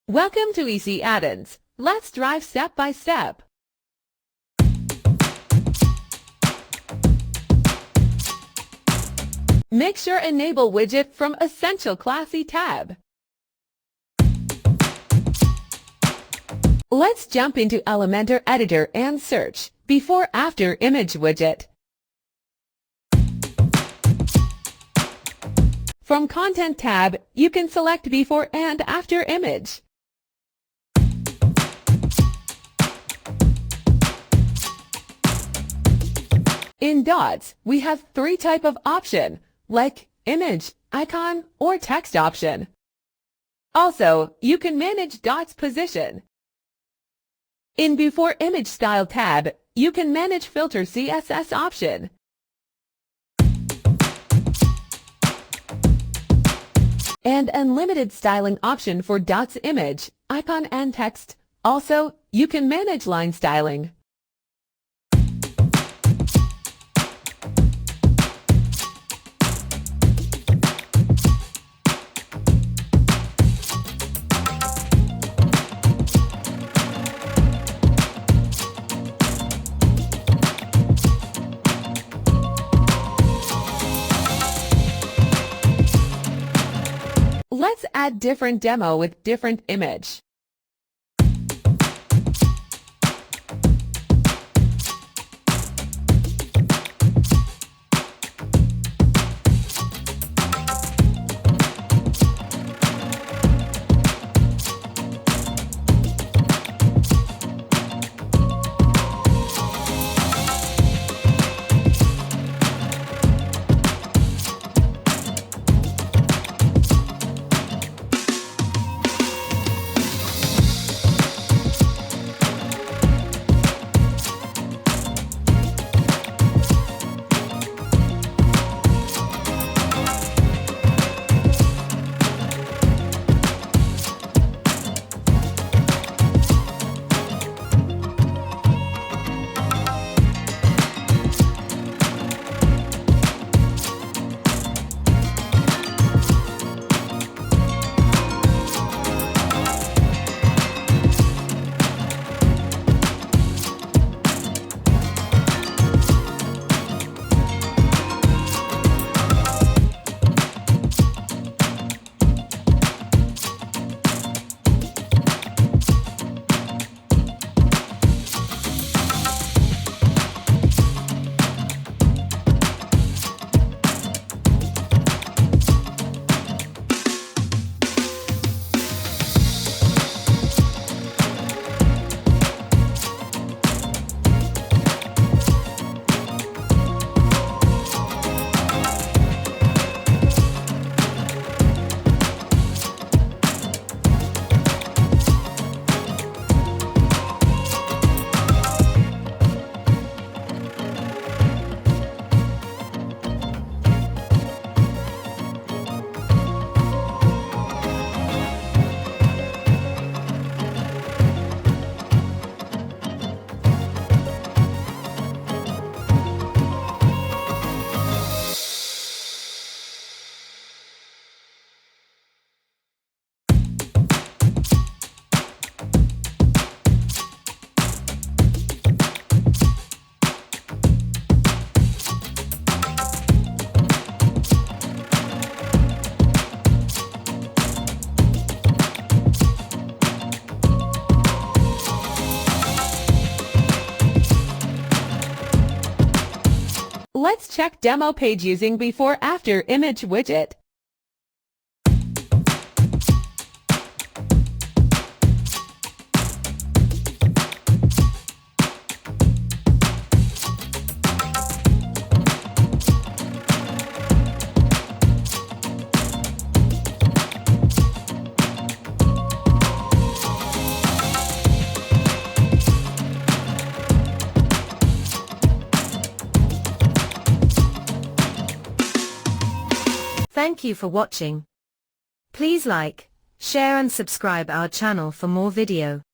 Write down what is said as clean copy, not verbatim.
Welcome to Easy Add-ins. Let's drive step by step. Make sure Enable Widget from Essential Classy tab. Let's jump into Elementor Editor and search Before After Image widget. From Content tab, you can select Before and After Image. In Dots, we have three types of option, like Image, Icon, or Text option. Also, you can manage Dots position. In Before Image Style tab, you can manage Filter CSS option. And Unlimited Styling option for Dots image, icon, and text. Also, you can manage line styling. Let's add different demo with different image. Let's check demo page using Before After Image widget. Thank you for watching. Please like, share and subscribe our channel for more video.